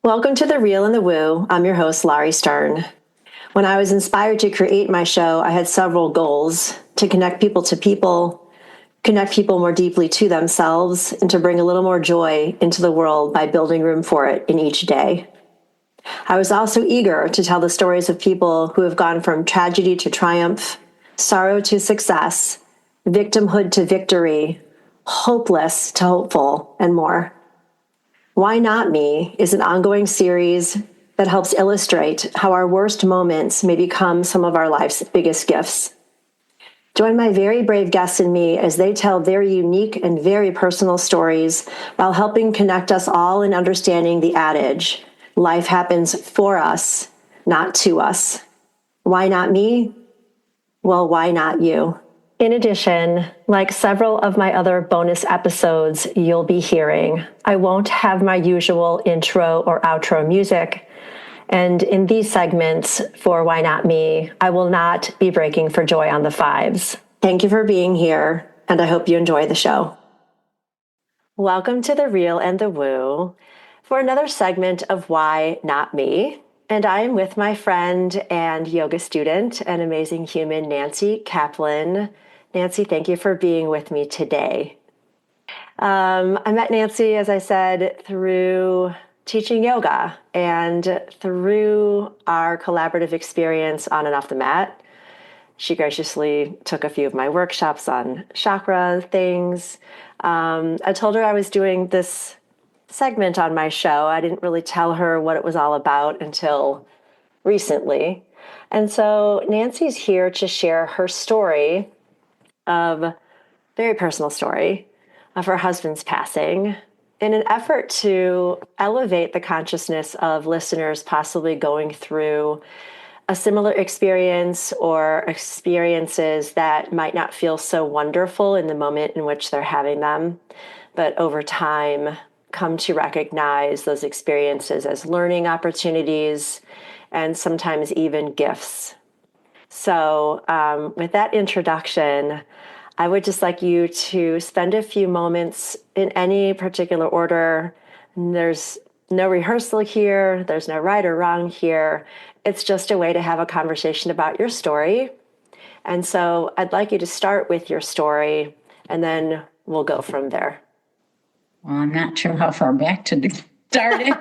Welcome to The Real and the Woo. I'm your host, Laurie Stern. When I was inspired to create my show, I had several goals: to connect people, connect people more deeply to themselves, and to bring a little more joy into the world by building room for it in each day. I was also eager to tell the stories of people who have gone from tragedy to triumph, sorrow to success, victimhood to victory, hopeless to hopeful, and more. Why Not Me is an ongoing series that helps illustrate how our worst moments may become some of our life's biggest gifts. Join my very brave guests and me as they tell very unique and very personal stories while helping connect us all in understanding the adage, life happens for us, not to us. Why not me? Well, why not you? In addition, like several of my other bonus episodes you'll be hearing, I won't have my usual intro or outro music. And in these segments for Why Not Me, I will not be breaking for joy on the fives. Thank you for being here, and I hope you enjoy the show. Welcome to The Real and the Woo for another segment of Why Not Me. And I am with my friend and yoga student and amazing human, Nancy Kaplan. Nancy, thank you for being with me today. I met Nancy, as I said, through teaching yoga and through our collaborative experience on and off the mat. She graciously took a few of my workshops on chakra things. I told her I was doing this segment on my show. I didn't really tell her what it was all about until recently. And so Nancy's here to share her story very personal story of her husband's passing in an effort to elevate the consciousness of listeners possibly going through a similar experience or experiences that might not feel so wonderful in the moment in which they're having them, but over time come to recognize those experiences as learning opportunities and sometimes even gifts. So with that introduction, I would just like you to spend a few moments in any particular order. There's no rehearsal here. There's no right or wrong here. It's just a way to have a conversation about your story. And so I'd like you to start with your story, and then we'll go from there. Well, I'm not sure how far back to start it.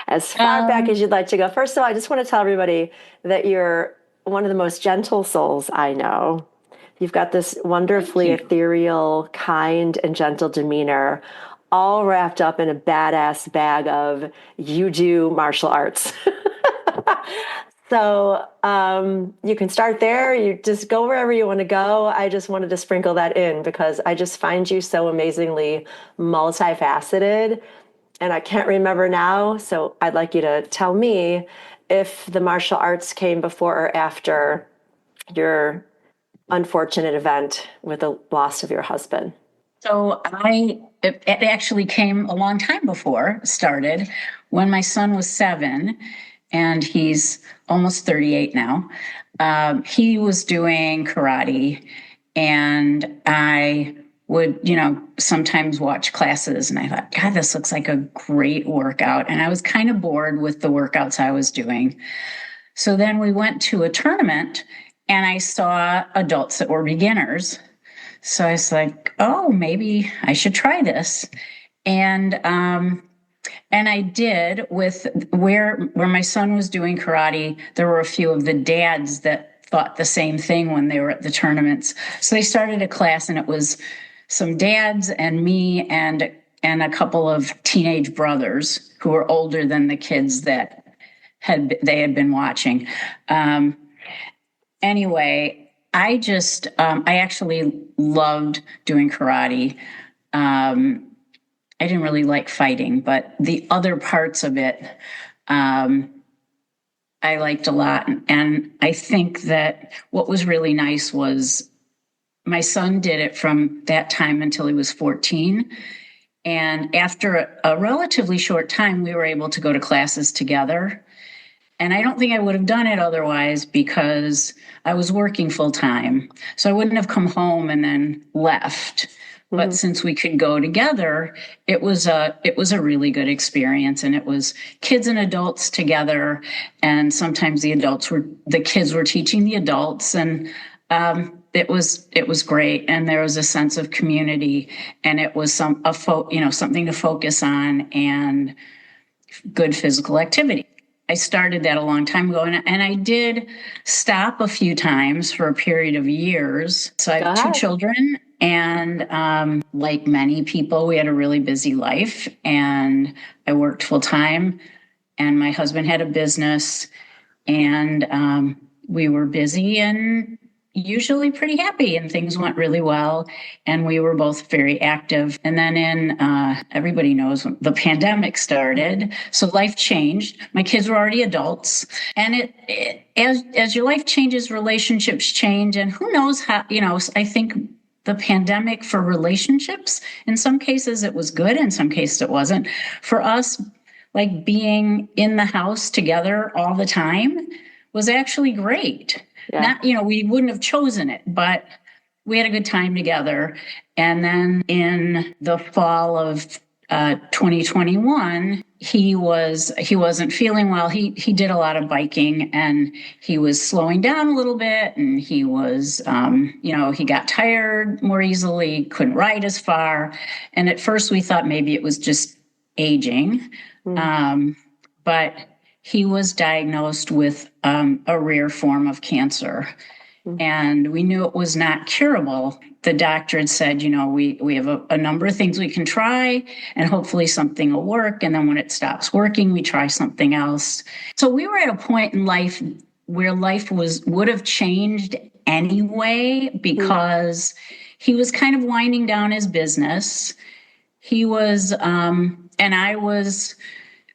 As far back as you'd like to go. First of all, I just want to tell everybody that you're one of the most gentle souls I know. You've got this wonderfully ethereal, kind, and gentle demeanor, all wrapped up in a badass bag of you do martial arts. So you can start there. You just go wherever you want to go. I just wanted to sprinkle that in because I just find you so amazingly multifaceted. And I can't remember now, so I'd like you to tell me if the martial arts came before or after your unfortunate event with the loss of your husband. So it actually came a long time before it started, when my son was 7, and he's almost 38 now. He was doing karate, and I would, sometimes watch classes, and I thought, God, this looks like a great workout. And I was kind of bored with the workouts I was doing. So then we went to a tournament, and I saw adults that were beginners. So I was like, oh, maybe I should try this. And I did. With where my son was doing karate, there were a few of the dads that thought the same thing when they were at the tournaments. So they started a class, and it was some dads and me and a couple of teenage brothers who were older than the kids that they had been watching. Anyway, I actually loved doing karate. I didn't really like fighting, but the other parts of it, I liked a lot. And I think that what was really nice was my son did it from that time until he was 14. And after a relatively short time, we were able to go to classes together. And I don't think I would have done it otherwise because I was working full time. So I wouldn't have come home and then left. But since we could go together, it was a really good experience. And it was kids and adults together. And sometimes the kids were teaching the adults, and it was great. And there was a sense of community, and it was something to focus on, and good physical activity. I started that a long time ago, and I did stop a few times for a period of years. So I have two children, and like many people, we had a really busy life, and I worked full time, and my husband had a business, and we were busy and usually pretty happy, and things went really well, and we were both very active. And then everybody knows when the pandemic started, so life changed. My kids were already adults, and as your life changes, relationships change, and who knows how, I think the pandemic for relationships, in some cases it was good, in some cases it wasn't. For us, like being in the house together all the time was actually great. Yeah. We wouldn't have chosen it, but we had a good time together. And then in the fall of 2021, he wasn't feeling well. He did a lot of biking, and he was slowing down a little bit, and he was, he got tired more easily, couldn't ride as far. And at first we thought maybe it was just aging. But he was diagnosed with a rare form of cancer, and we knew it was not curable. The doctor had said, we have a number of things we can try, and hopefully something will work. And then when it stops working, we try something else. So we were at a point in life where life would have changed anyway, because he was kind of winding down his business. He was, and I was.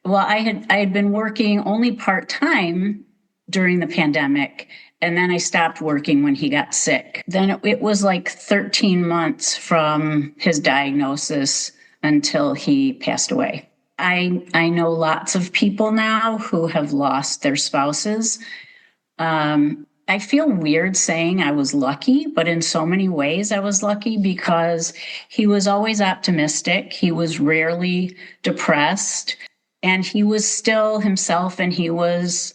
Well, I had been working only part-time during the pandemic, and then I stopped working when he got sick. Then it was like 13 months from his diagnosis until he passed away. I know lots of people now who have lost their spouses. I feel weird saying I was lucky, but in so many ways I was lucky, because he was always optimistic. He was rarely depressed. And he was still himself, and he was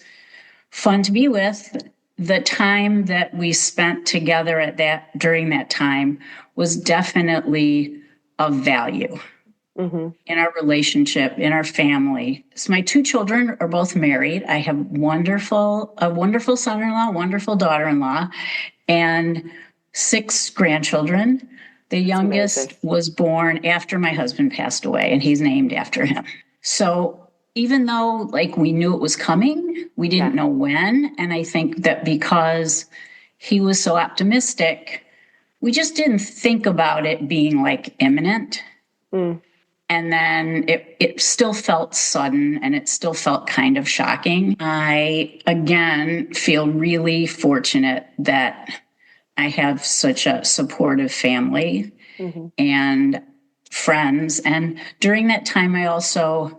fun to be with. The time that we spent together during that time was definitely of value in our relationship, in our family. So my two children are both married. I have a wonderful son-in-law, wonderful daughter-in-law, and 6 grandchildren. The youngest was born after my husband passed away, and he's named after him. So even though we knew it was coming, we didn't know when. And I think that because he was so optimistic, we just didn't think about it being imminent. And then it still felt sudden, and it still felt kind of shocking. I, again, feel really fortunate that I have such a supportive family and friends. And during that time, I also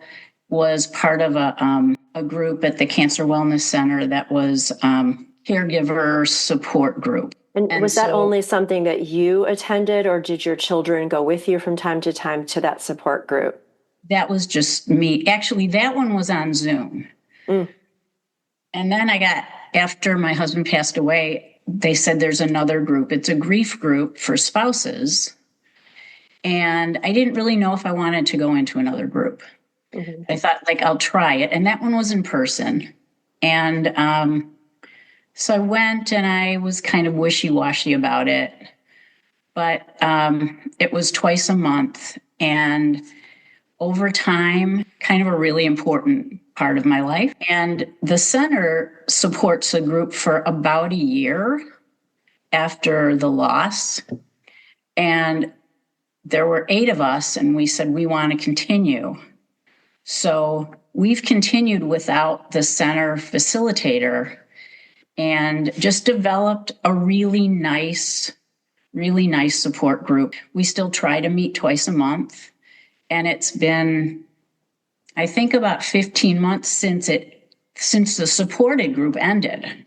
was part of a group at the Cancer Wellness Center that was caregiver support group. And was that only something that you attended, or did your children go with you from time to that support group? That was just me. Actually, that one was on Zoom. And then after my husband passed away, they said there's another group. It's a grief group for spouses. And I didn't really know if I wanted to go into another group. I thought, I'll try it. And that one was in person. And so I went, and I was kind of wishy-washy about it. But it was twice a month. And over time, kind of a really important part of my life. And the center supports a group for about a year after the loss. And there were 8 of us, and we said, we want to continue. So we've continued without the center facilitator, and just developed a really nice support group. We still try to meet twice a month, and it's been, I think, about 15 months since the supported group ended.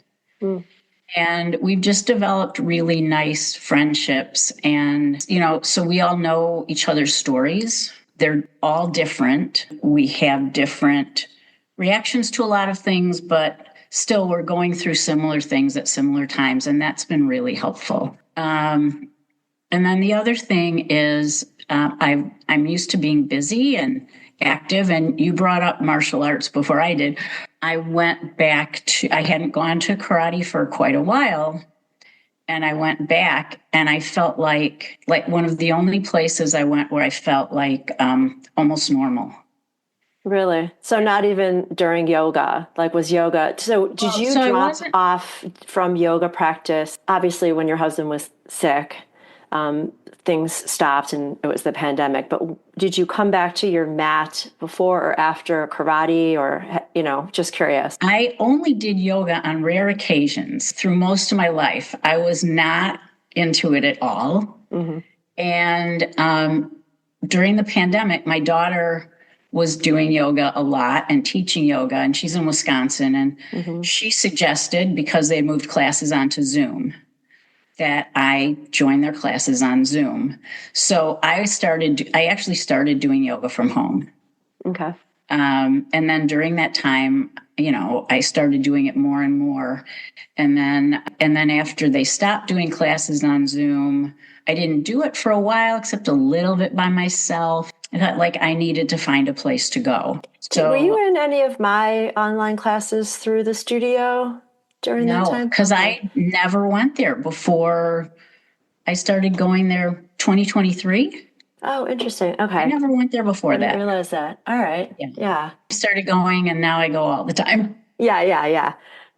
And we've just developed really nice friendships. And, so we all know each other's stories. They're all different. We have different reactions to a lot of things, but still we're going through similar things at similar times. And that's been really helpful. And then the other thing is I'm used to being busy and active. And you brought up martial arts before I did. I hadn't gone to karate for quite a while. And I went back and I felt like one of the only places I went where I felt like almost normal. Really? So not even during yoga, like was yoga. So did you drop off from yoga practice? Obviously, when your husband was sick, things stopped and it was the pandemic. But did you come back to your mat before or after karate or, just curious? I only did yoga on rare occasions through most of my life. I was not into it at all. Mm-hmm. And during the pandemic, my daughter was doing yoga a lot and teaching yoga, and she's in Wisconsin. And she suggested, because they moved classes onto Zoom, that I join their classes on Zoom. So I actually started doing yoga from home. Okay. And then during that time, I started doing it more and more. And then after they stopped doing classes on Zoom, I didn't do it for a while, except a little bit by myself. I felt like I needed to find a place to go. So were you in any of my online classes through the studio during that time? No, because I never went there before I started going there 2023. Oh, interesting. Okay. I never went there before that. I didn't realize that. All right. Yeah. I started going and now I go all the time. Yeah.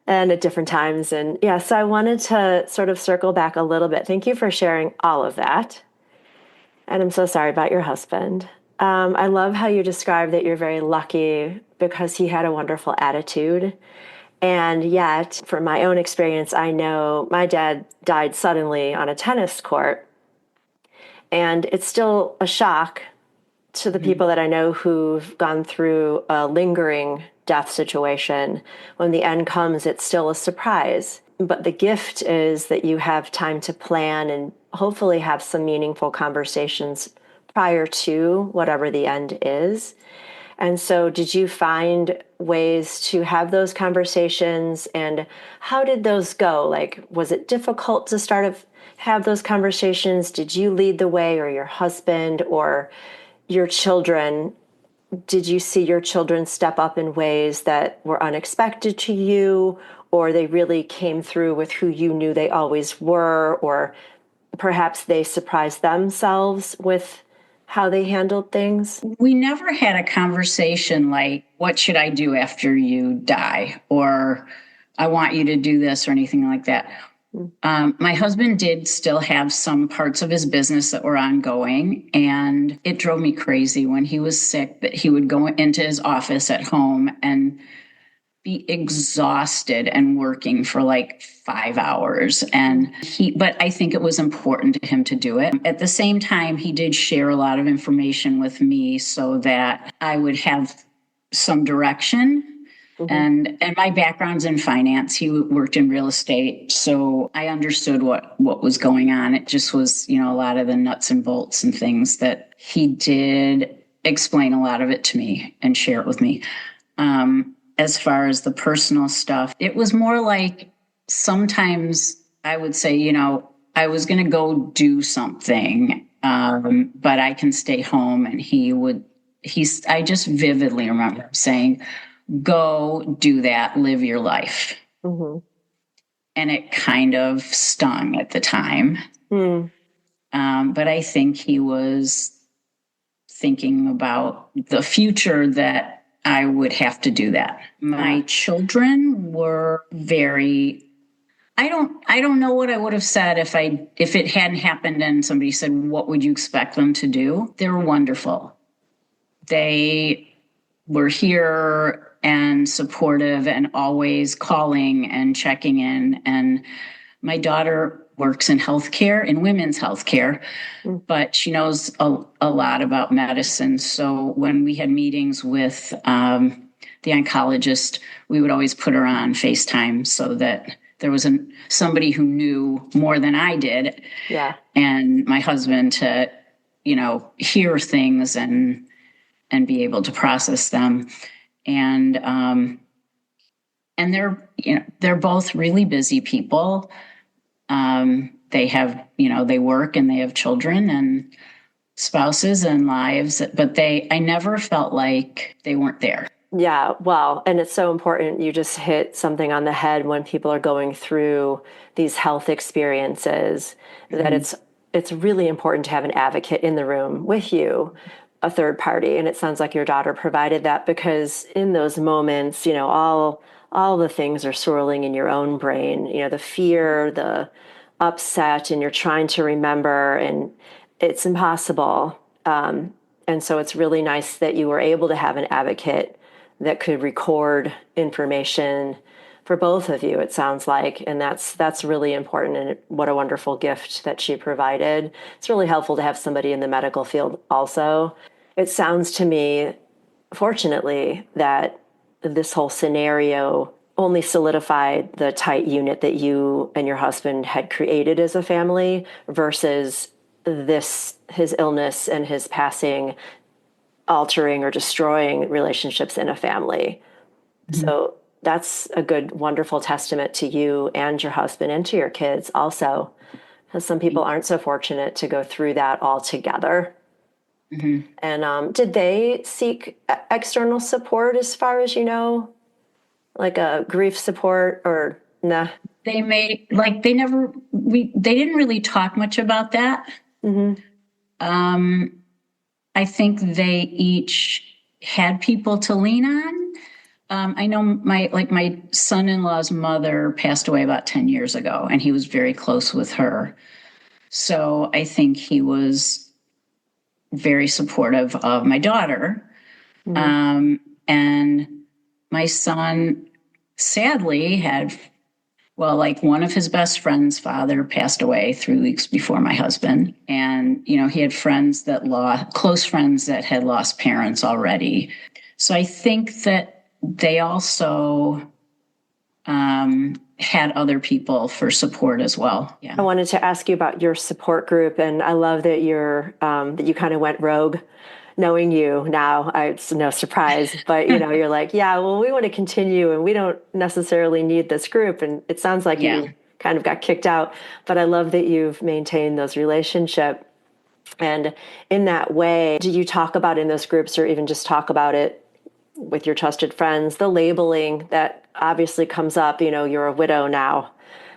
And at different times. And yeah, so I wanted to sort of circle back a little bit. Thank you for sharing all of that. And I'm so sorry about your husband. I love how you described that you're very lucky because he had a wonderful attitude. And yet, from my own experience, I know my dad died suddenly on a tennis court. And it's still a shock to the people that I know who've gone through a lingering death situation. When the end comes, it's still a surprise. But the gift is that you have time to plan and hopefully have some meaningful conversations prior to whatever the end is. And so did you find ways to have those conversations, and how did those go? Like, was it difficult to have those conversations? Did you lead the way, or your husband, or your children? Did you see your children step up in ways that were unexpected to you, or they really came through with who you knew they always were, or perhaps they surprised themselves with how they handled things? We never had a conversation like, what should I do after you die? Or I want you to do this or anything like that. My husband did still have some parts of his business that were ongoing, and it drove me crazy when he was sick that he would go into his office at home and be exhausted and working for like 5 hours. But I think it was important to him to do it. At the same time, he did share a lot of information with me so that I would have some direction. And my background's in finance. He worked in real estate. So I understood what was going on. It just was, a lot of the nuts and bolts and things that he did explain a lot of it to me and share it with me. As far as the personal stuff, it was more like sometimes I would say, I was going to go do something, but I can stay home. And I just vividly remember saying, go do that, live your life. Mm-hmm. And it kind of stung at the time. But I think he was thinking about the future that I would have to do that. My children were very, I don't know what I would have said if it hadn't happened and somebody said, what would you expect them to do? They were wonderful. They were here and supportive and always calling and checking in. And my daughter works in healthcare, in women's healthcare, but she knows a lot about medicine. So when we had meetings with the oncologist, we would always put her on FaceTime so that there was somebody who knew more than I did. Yeah. And my husband to, hear things and be able to process them. And they're both really busy people. They have, they work and they have children and spouses and lives, but I never felt like they weren't there. Yeah, well, and it's so important. You just hit something on the head when people are going through these health experiences, that Mm-hmm. it's really important to have an advocate in the room with you, a third party. And it sounds like your daughter provided that, because in those moments, all the things are swirling in your own brain, the fear, the upset, and you're trying to remember, and it's impossible. And so it's really nice that you were able to have an advocate that could record information for both of you, it sounds like. And that's really important. And what a wonderful gift that she provided. It's really helpful to have somebody in the medical field also. It sounds to me, fortunately, that this whole scenario only solidified the tight unit that you and your husband had created as a family, versus his illness and his passing altering or destroying relationships in a family. Mm-hmm. So that's a good, wonderful testament to you and your husband and to your kids also, because some people aren't so fortunate to go through that all together. Mm-hmm. And did they seek external support, as far as you know, like a grief support, or nah? They didn't really talk much about that. Mm-hmm. I think they each had people to lean on. I know my son-in-law's mother passed away about 10 years ago, and he was very close with her. So I think he was very supportive of my daughter. Mm-hmm. And my son sadly had, one of his best friends' father passed away 3 weeks before my husband. And, he had close friends that had lost parents already. So I think that they also had other people for support as well. Yeah. I wanted to ask you about your support group, and I love that that you kind of went rogue. Knowing you now, it's no surprise, but you're like, yeah, well, we want to continue, and we don't necessarily need this group. And it sounds like Yeah. you kind of got kicked out, but I love that you've maintained those relationships. And in that way, do you talk about in those groups, or even just talk about it with your trusted friends, the labeling that obviously comes up? You're a widow now.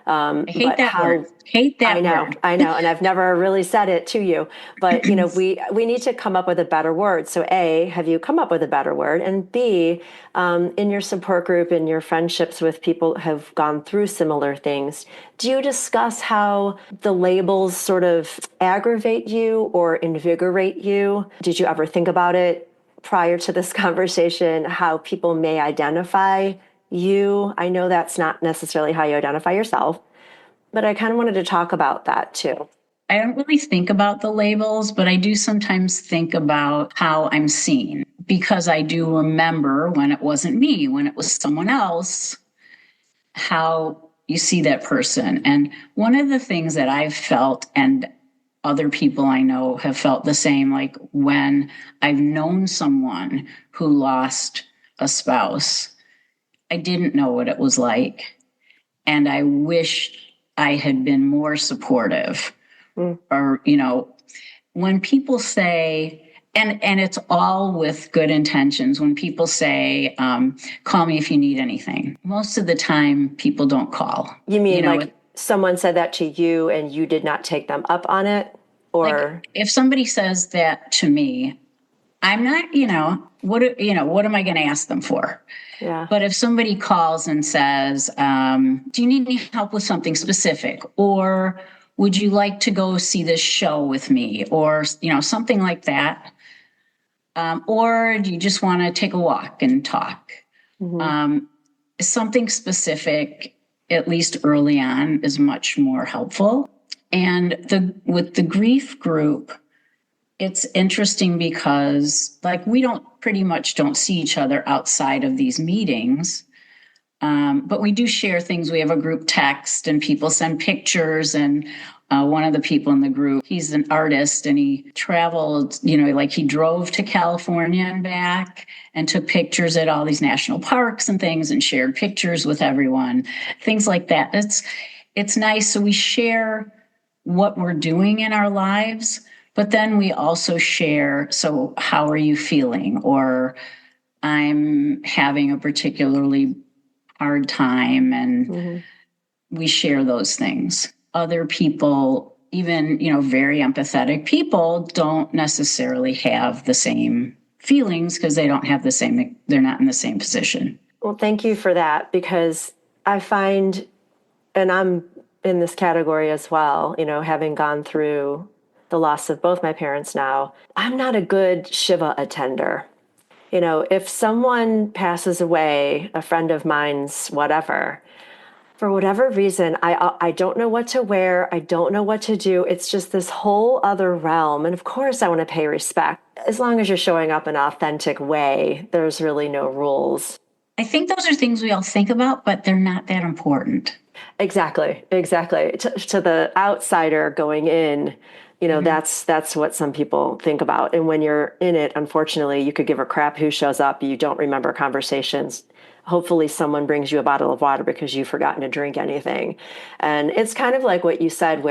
I hate that word. Hate that word. I know, and I've never really said it to you, but we need to come up with a better word. So, A, have you come up with a better word? And B, in your support group, in your friendships with people who have gone through similar things, do you discuss how the labels sort of aggravate you or invigorate you? Did you ever think about it prior to this conversation, how people may identify you? I know that's not necessarily how you identify yourself, but I kind of wanted to talk about that too. I don't really think about the labels, but I do sometimes think about how I'm seen, because I do remember when it wasn't me, when it was someone else, how you see that person. And one of the things that I've felt, and other people I know have felt the same, like when I've known someone who lost a spouse, I didn't know what it was like. And I wish I had been more supportive. Mm. Or, when people say, and it's all with good intentions, when people say, call me if you need anything, most of the time people don't call. You mean like someone said that to you and you did not take them up on it? Or like if somebody says that to me, I'm not, what am I going to ask them for? yeah. But if somebody calls and says, do you need any help with something specific? Or would you like to go see this show with me? Or, something like that. Or do you just want to take a walk and talk? Mm-hmm. Something specific, at least early on, is much more helpful. And with the grief group, it's interesting because we pretty much don't see each other outside of these meetings. But we do share things. We have a group text and people send pictures. And one of the people in the group, he's an artist and he traveled, like he drove to California and back and took pictures at all these national parks and things and shared pictures with everyone, things like that. It's nice. So we share what we're doing in our lives, but then we also share, so how are you feeling? Or I'm having a particularly hard time, and we share those things. Other people, even, very empathetic people, don't necessarily have the same feelings because they're not in the same position. Well, thank you for that, because I find, and I'm in this category as well, having gone through the loss of both my parents now, I'm not a good Shiva attender. If someone passes away, a friend of mine's, whatever, for whatever reason, I don't know what to wear. I don't know what to do. It's just this whole other realm. And of course, I want to pay respect. As long as you're showing up in an authentic way, there's really no rules. I think those are things we all think about, but they're not that important. Exactly. To the outsider going in, that's what some people think about. And when you're in it, unfortunately, you could give a crap who shows up. You don't remember conversations. Hopefully someone brings you a bottle of water because you've forgotten to drink anything. And it's kind of like what you said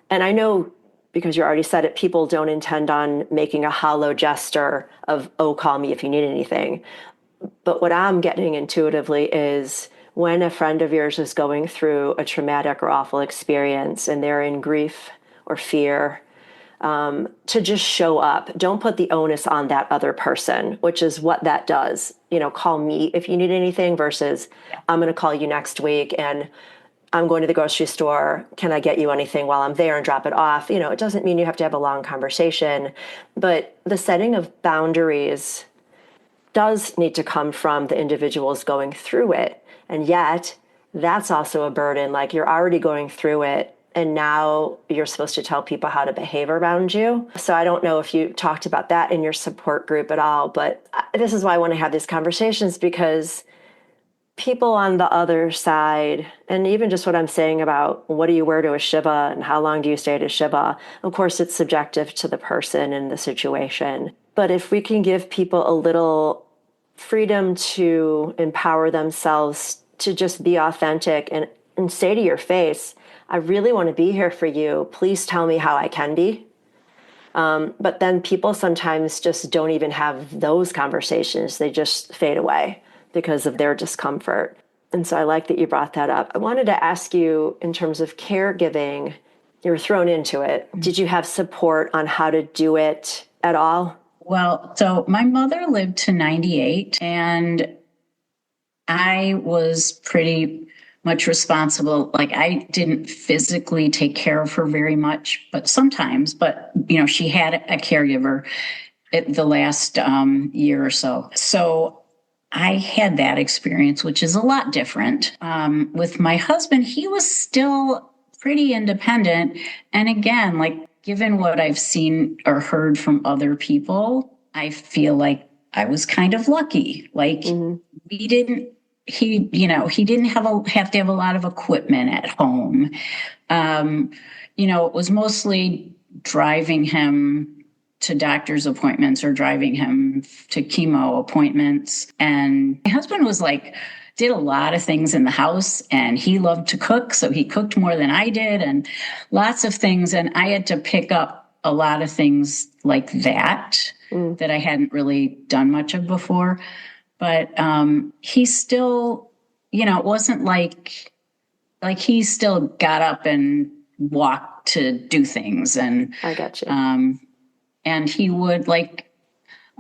and I know because you already said it, people don't intend on making a hollow gesture of, oh, call me if you need anything. But what I'm getting intuitively is when a friend of yours is going through a traumatic or awful experience and they're in grief or fear, to just show up. Don't put the onus on that other person, which is what that does. Call me if you need anything versus I'm going to call you next week and I'm going to the grocery store. Can I get you anything while I'm there and drop it off? It doesn't mean you have to have a long conversation, but the setting of boundaries does need to come from the individuals going through it. And yet that's also a burden. Like you're already going through it. And now you're supposed to tell people how to behave around you. So I don't know if you talked about that in your support group at all, but this is why I want to have these conversations, because people on the other side, and even just what I'm saying about what do you wear to a Shiva and how long do you stay at a Shiva, of course, it's subjective to the person and the situation. But if we can give people a little freedom to empower themselves to just be authentic and say to your face, I really want to be here for you. Please tell me how I can be. But then people sometimes just don't even have those conversations. They just fade away because of their discomfort. And so I like that you brought that up. I wanted to ask you, in terms of caregiving, you were thrown into it. Did you have support on how to do it at all? Well, so my mother lived to 98 and I was pretty much responsible. Like I didn't physically take care of her very much, but sometimes, she had a caregiver the last year or so. So I had that experience, which is a lot different. With my husband, he was still pretty independent. And again, like given what I've seen or heard from other people, I feel like I was kind of lucky. Like we didn't he didn't have to have a lot of equipment at home. It was mostly driving him to doctor's appointments or driving him to chemo appointments. And my husband was did a lot of things in the house and he loved to cook. So he cooked more than I did and lots of things. And I had to pick up a lot of things like that that I hadn't really done much of before. But he still, it wasn't like he still got up and walked to do things. And I got you. And he would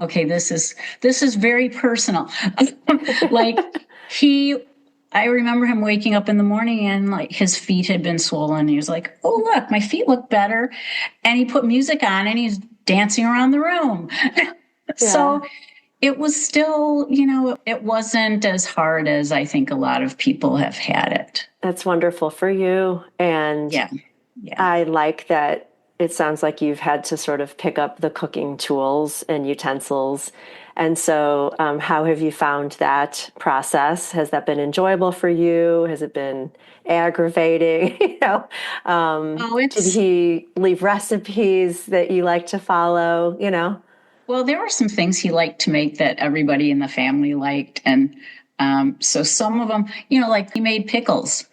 okay, this is very personal. I remember him waking up in the morning and his feet had been swollen. He was like, oh, look, my feet look better. And he put music on and he's dancing around the room. Yeah. So it was still, it wasn't as hard as I think a lot of people have had it. That's wonderful for you. And yeah. I like that it sounds like you've had to sort of pick up the cooking tools and utensils. And so, how have you found that process? Has that been enjoyable for you? Has it been aggravating? Oh, Did it's he leave recipes that you like to follow? Well, there were some things he liked to make that everybody in the family liked. And so some of them, like he made pickles.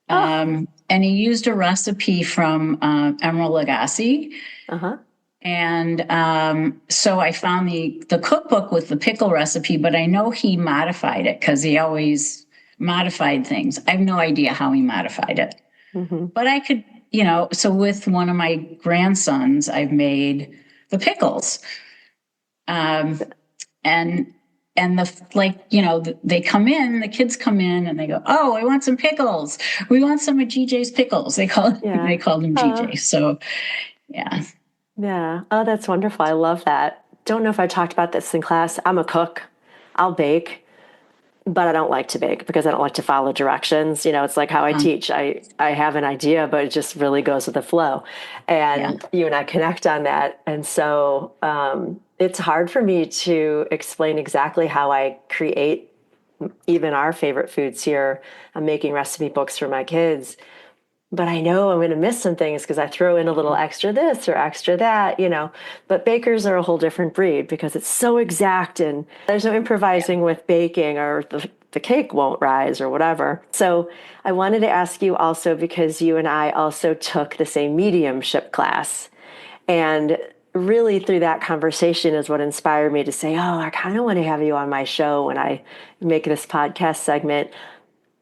Oh, And he used a recipe from Emerald Lagasse. uh-huh. And so I found the cookbook with the pickle recipe, but I know he modified it because he always modified things. I have no idea how he modified it. Hmm. But I could, so with one of my grandsons, I've made the pickles. Um, and they come in, the kids come in and they go, "Oh, I want some pickles. We want some of GJ's pickles." They Yeah. called them GJ. So yeah. Yeah. Oh, that's wonderful. I love that. Don't know if I talked about this in class. I'm a cook. I'll bake, but I don't like to bake because I don't like to follow directions. It's like how I Um, teach. I have an idea, but it just really goes with the flow. yeah. And you and I connect on that. And so it's hard for me to explain exactly how I create even our favorite foods here. I'm making recipe books for my kids, but I know I'm going to miss some things because I throw in a little extra this or extra that. But bakers are a whole different breed because it's so exact and there's no Yeah. improvising with baking or the cake won't rise or whatever. So I wanted to ask you also because you and I also took the same mediumship class. And really through that conversation is what inspired me to say, oh, I kind of want to have you on my show when I make this podcast segment.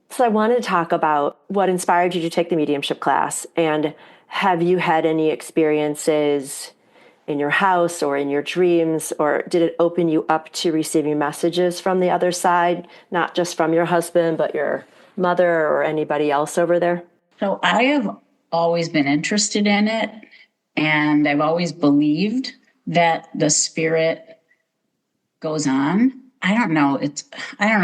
So I wanted to talk about what inspired you to take the mediumship class, and have you had any experiences in your house or in your dreams, or did it open you up to receiving messages from the other side, not just from your husband, but your mother or anybody else over there? So I have always been interested in it, and I've always believed that the spirit goes on. I don't know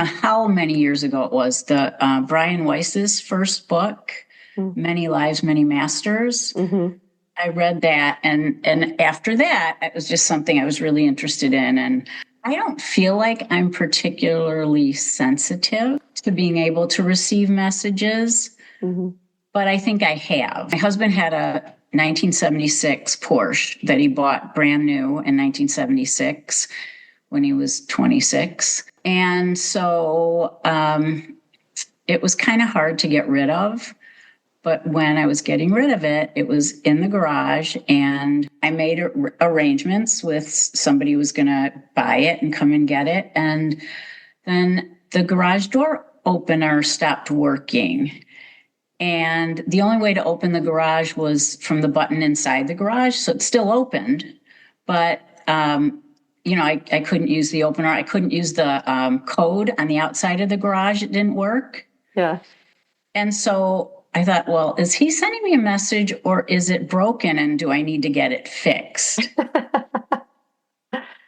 how many years ago it was. The Brian Weiss's first book, Many Lives, Many Masters. Mm-hmm. I read that, and after that, it was just something I was really interested in. And I don't feel like I'm particularly sensitive to being able to receive messages, Mm-hmm. but I think I have. My husband had a 1976 Porsche that he bought brand new in 1976 when he was 26. And so it was kind of hard to get rid of. But when I was getting rid of it, it was in the garage, and I made arrangements with somebody who was going to buy it and come and get it. And then the garage door opener stopped working. And the only way to open the garage was from the button inside the garage. So it still opened, but I couldn't use the opener. I couldn't use the code on the outside of the garage. It didn't work. Yeah. And so I thought, well, is he sending me a message or is it broken and do I need to get it fixed?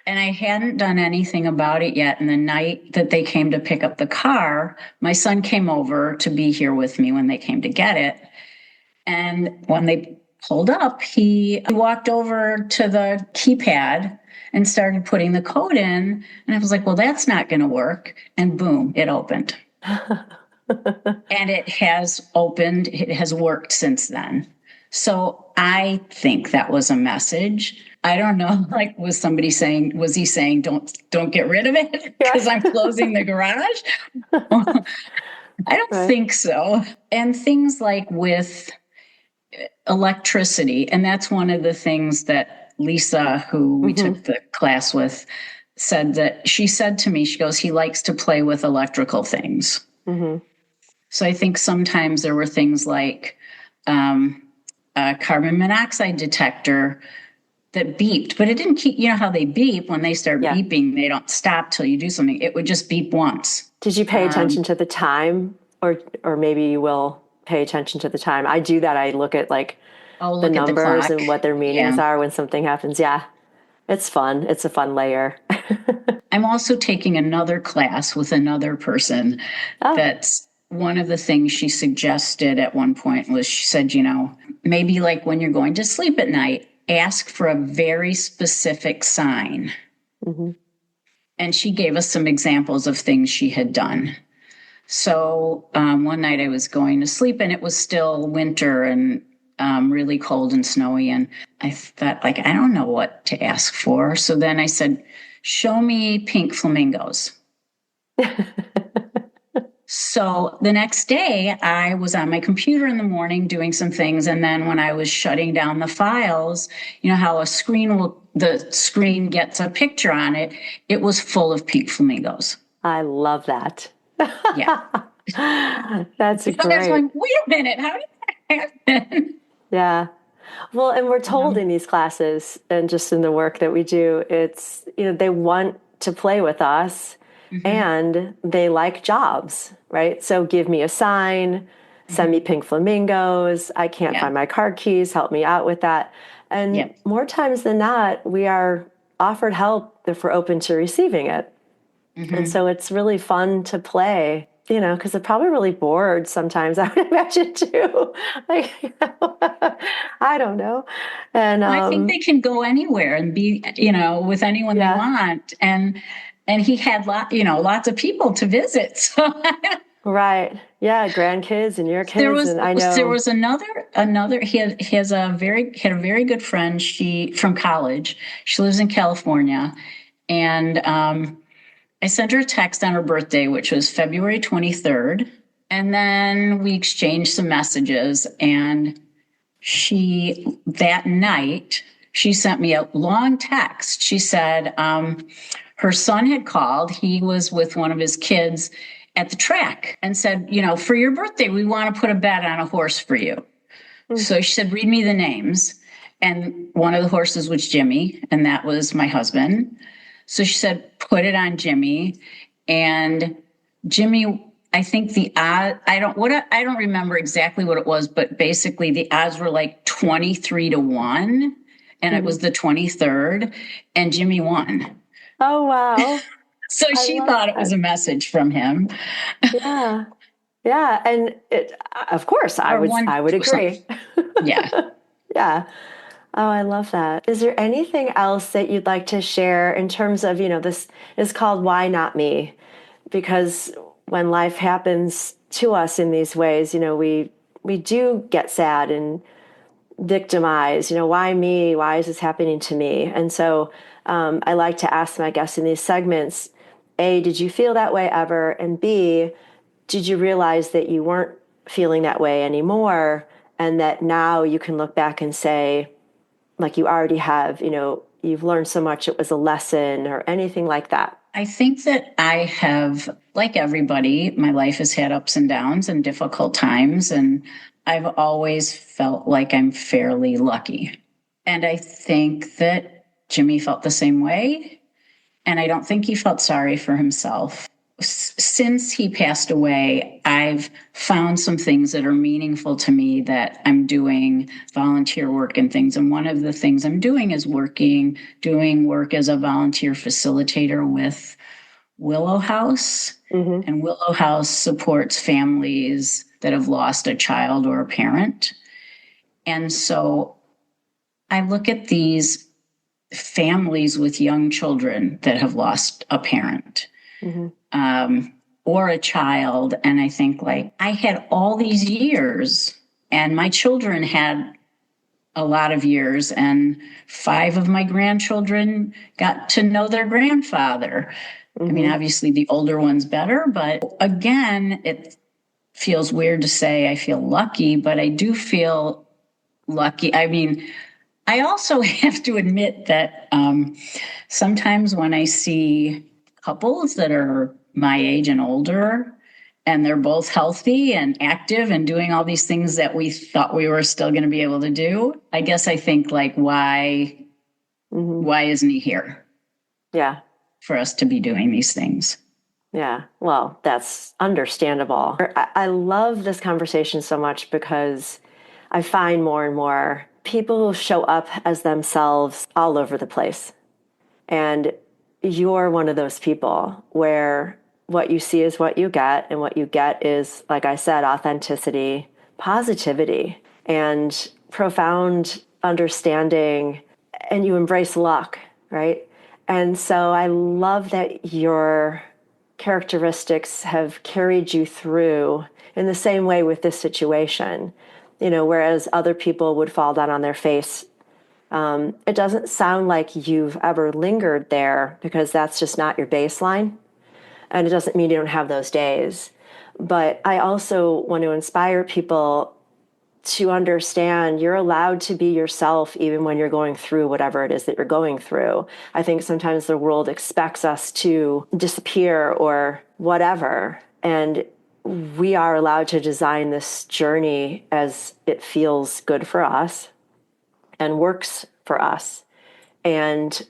And I hadn't done anything about it yet. And the night that they came to pick up the car, my son came over to be here with me when they came to get it. And when they pulled up, he walked over to the keypad and started putting the code in. And I was like, well, that's not going to work. And boom, it opened. And it has opened, it has worked since then. So I think that was a message. I don't know, like was he saying, don't get rid of it because I'm closing the garage? I don't Right. think so. And things like with electricity, and that's one of the things that Lisa, who we Mm-hmm. took the class with, she said to me, she goes, he likes to play with electrical things. Mm-hmm. So I think sometimes there were things like a carbon monoxide detector that beeped, but it didn't keep, how they beep when they start Yeah. beeping, they don't stop till you do something. It would just beep once. Did you pay attention to the time, or maybe you will pay attention to the time? I do that. I look at like Oh, the look at the numbers clock. and what their meanings Yeah. are when something happens. Yeah. It's fun. It's a fun layer. I'm also taking another class with another person. Oh. That's one of the things she suggested at one point was she said, maybe like when you're going to sleep at night, ask for a very specific sign. Mm-hmm. And she gave us some examples of things she had done. So one night I was going to sleep and it was still winter and really cold and snowy. And I thought, like, I don't know what to ask for. So then I said, show me pink flamingos. So the next day I was on my computer in the morning doing some things. And then when I was shutting down the files, you know how the screen gets a picture on it. It was full of pink flamingos. I love that. Yeah. That's So I was great. going, wait a minute, how did that happen? Yeah. Well, and we're told in these classes and just in the work that we do, it's, they want to play with us Mm-hmm. and they like jobs, right? So give me a sign, send me Mm-hmm. pink flamingos. I can't Yeah. find my car keys. Help me out with that. Yeah. And more times than not, we are offered help if we're open to receiving it. And Mm-hmm. so it's really fun to play, because they're probably really bored sometimes, I would imagine too. Like, I don't know. And I think they can go anywhere and be, with anyone they yeah, want. And he had lots of people to visit. So right. Yeah, grandkids and your there kids. was And I there know, was another he had a very good friend she from college. She lives in California. And I sent her a text on her birthday, which was February 23rd. And then we exchanged some messages. And that night, she sent me a long text. She said her son had called. He was with one of his kids at the track and said, for your birthday, we want to put a bet on a horse for you. mm, So she said, read me the names. And one of the horses was Jimmy, and that was my husband. So she said, put it on Jimmy. And Jimmy, I think the odds, I don't remember exactly what it was, but basically the odds were like 23-1. And it mhm. was the 23rd, and Jimmy won. Oh, wow. So I she love thought it was that. a message from him. Yeah. Yeah. And of course, I Or would, one, I would something. agree. Yeah. Yeah. Oh, I love that. Is there anything else that you'd like to share in terms of, this is called Why Not Me? Because when life happens to us in these ways, we do get sad and victimized. Why me? Why is this happening to me? And so I like to ask my guests in these segments, A, did you feel that way ever? And B, did you realize that you weren't feeling that way anymore? And that now you can look back and say, like you already have, you've learned so much, it was a lesson or anything like that. I think that I have, like everybody, my life has had ups and downs and difficult times, and I've always felt like I'm fairly lucky. And I think that Jimmy felt the same way, and I don't think he felt sorry for himself. Since he passed away, I've found some things that are meaningful to me that I'm doing volunteer work and things. And one of the things I'm doing is doing work as a volunteer facilitator with Willow House. Mm-hmm. And Willow House supports families that have lost a child or a parent. And so I look at these families with young children that have lost a parent. Mm-hmm. Or a child. And I think, like, I had all these years, and my children had a lot of years, and 5 of my grandchildren got to know their grandfather. I mean, Mm-hmm. obviously, the older one's better, but again, it feels weird to say I feel lucky, but I do feel lucky. I mean, I also have to admit that sometimes when I see couples that are my age and older, and they're both healthy and active and doing all these things that we thought we were still going to be able to do, I guess I think, like, Mm-hmm. why isn't he here Yeah. for us to be doing these things? Yeah. Well, that's understandable. I love this conversation so much because I find more and more people show up as themselves all over the place. And you're one of those people where what you see is what you get, and what you get is, like I said, authenticity, positivity. And profound understanding, and you embrace luck, right? And so I love that your characteristics have carried you through in the same way with this situation. Whereas other people would fall down on their face, it doesn't sound like you've ever lingered there, because that's just not your baseline. And it doesn't mean you don't have those days. But I also want to inspire people to understand you're allowed to be yourself even when you're going through whatever it is that you're going through. I think sometimes the world expects us to disappear or whatever. And we are allowed to design this journey as it feels good for us and works for us. And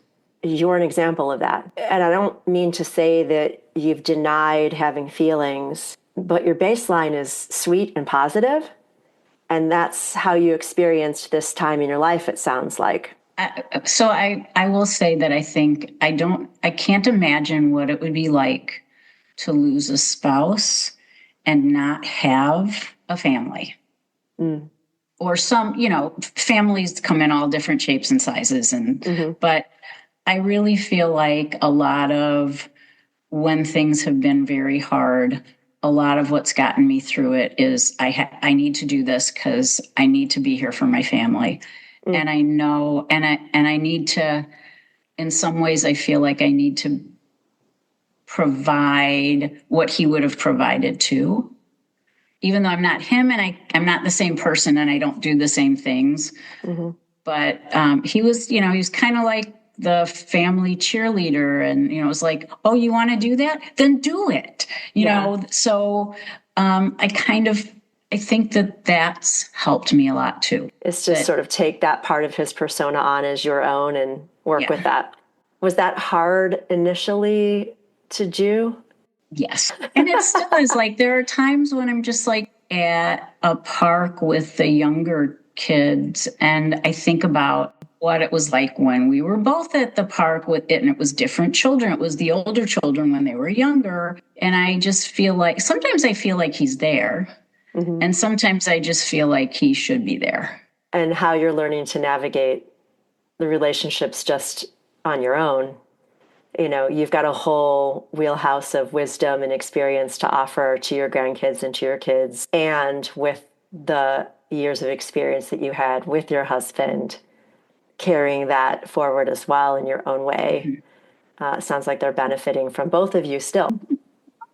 you're an example of that. And I don't mean to say that you've denied having feelings, but your baseline is sweet and positive. And that's how you experienced this time in your life, it sounds like. So I will say that I can't imagine what it would be like to lose a spouse and not have a family. Mm. Or families come in all different shapes and sizes. But I really feel like a lot of when things have been very hard, a lot of what's gotten me through it is I need to do this because I need to be here for my family. Mm. And I know, and I need to, in some ways, I feel like I need to provide what he would have provided too. Even though I'm not him and I'm not the same person and I don't do the same things. Mm-hmm. But he was kind of like the family cheerleader, and it was like, oh, you want to do that, then do it, know. So I think that's helped me a lot too. It's just sort of take that part of his persona on as your own and work with that. Was that hard initially to do? Yes, and it still is. Like, there are times when I'm just like at a park with the younger kids and I think about what it was like when we were both at the park with it, and it was different children. It was the older children when they were younger. And I just feel like sometimes I feel like he's there. Mm-hmm. And sometimes I just feel like he should be there. And how you're learning to navigate the relationships just on your own. You've got a whole wheelhouse of wisdom and experience to offer to your grandkids and to your kids. And with the years of experience that you had with your husband, carrying that forward as well in your own way. It sounds like they're benefiting from both of you still.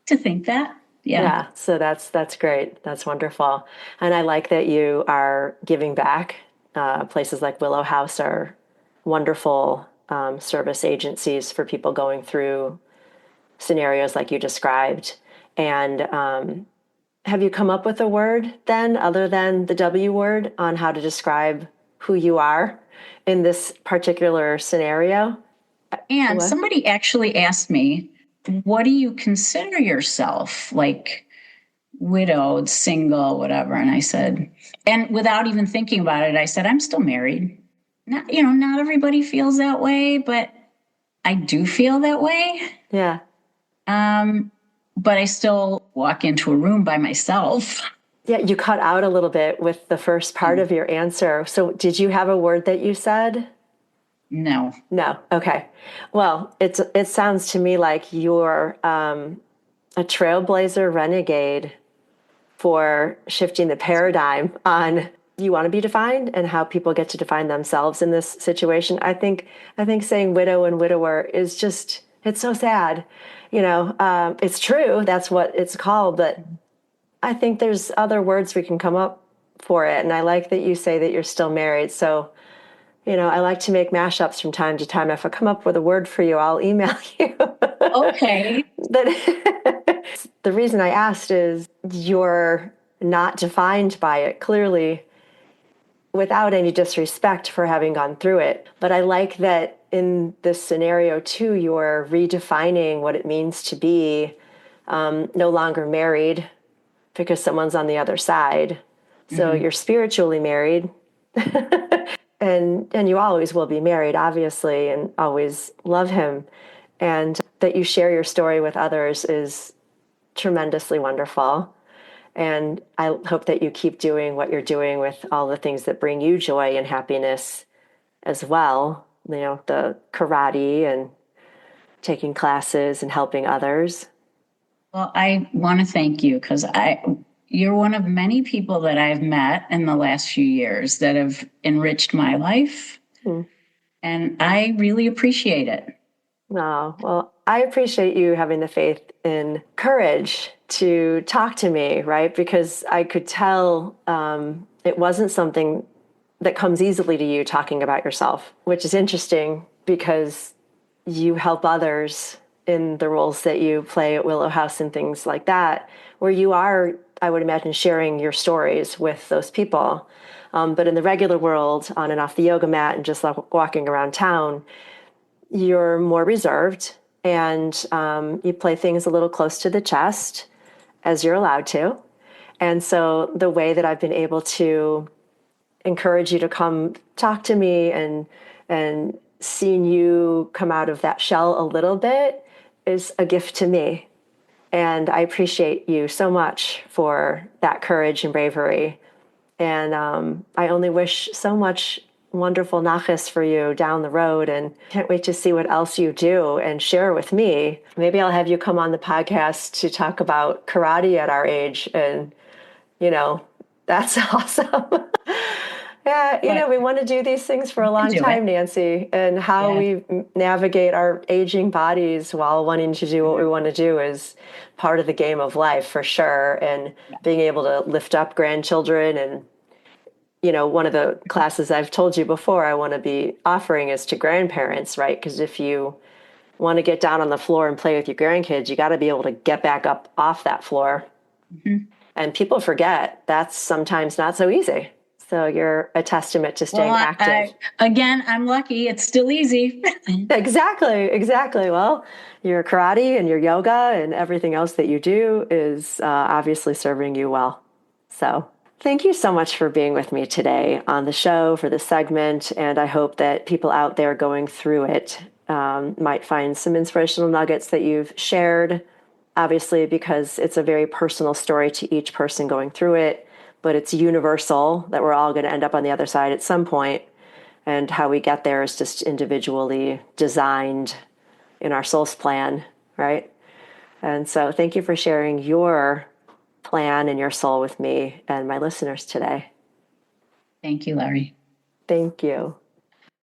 To think that. Yeah. So that's great. That's wonderful. And I like that you are giving back. Places like Willow House are wonderful service agencies for people going through scenarios like you described. And have you come up with a word then, other than the W word, on how to describe who you are in this particular scenario? And somebody actually asked me, what do you consider yourself? Like, widowed, single, whatever. And I said, and without even thinking about it, I said, I'm still married. Not everybody feels that way, but I do feel that way. Yeah. But I still walk into a room by myself. Yeah, you cut out a little bit with the first part of your answer. So did you have a word that you said? No. Okay. Well, it sounds to me like you're a trailblazer renegade for shifting the paradigm on you want to be defined and how people get to define themselves in this situation. I think saying widow and widower is just, it's so sad. It's true. That's what it's called. But I think there's other words we can come up for it. And I like that you say that you're still married. So, I like to make mashups from time to time. If I come up with a word for you, I'll email you. Okay. The reason I asked is you're not defined by it, clearly, without any disrespect for having gone through it. But I like that in this scenario, too, you're redefining what it means to be no longer married because someone's on the other side. So you're spiritually married. And you always will be married, obviously, and always love him. And that you share your story with others is tremendously wonderful. And I hope that you keep doing what you're doing with all the things that bring you joy and happiness as well. The karate and taking classes and helping others. Well, I want to thank you because you're one of many people that I've met in the last few years that have enriched my life. Hmm. And I really appreciate it. Oh, well, I appreciate you having the faith and courage to talk to me, right? Because I could tell it wasn't something that comes easily to you talking about yourself, which is interesting because you help others in the roles that you play at Willow House and things like that, where you are, I would imagine, sharing your stories with those people. But in the regular world, on and off the yoga mat and just like walking around town, you're more reserved and you play things a little close to the chest as you're allowed to. And so the way that I've been able to encourage you to come talk to me and seeing you come out of that shell a little bit is a gift to me. And I appreciate you so much for that courage and bravery. And I only wish so much wonderful nachas for you down the road, and can't wait to see what else you do and share with me. Maybe I'll have you come on the podcast to talk about karate at our age, and that's awesome. Yeah, But we want to do these things for a long do it. time, Nancy, and how Yes. we navigate our aging bodies while wanting to do what we want to do is part of the game of life for sure. And being able to lift up grandchildren and one of the classes I've told you before I want to be offering is to grandparents, right? Because if you want to get down on the floor and play with your grandkids, you got to be able to get back up off that floor. Mhm. And people forget that's sometimes not so easy. So you're a testament to Well, staying active. again, I'm lucky. It's still easy. Exactly. Well, your karate and your yoga and everything else that you do is obviously serving you well. So thank you so much for being with me today on the show for this segment. And I hope that people out there going through it might find some inspirational nuggets that you've shared, obviously, because it's a very personal story to each person going through it, but it's universal that we're all going to end up on the other side at some point. And how we get there is just individually designed in our soul's plan, right? And so thank you for sharing your plan and your soul with me and my listeners today. Thank you, Larry. Thank you.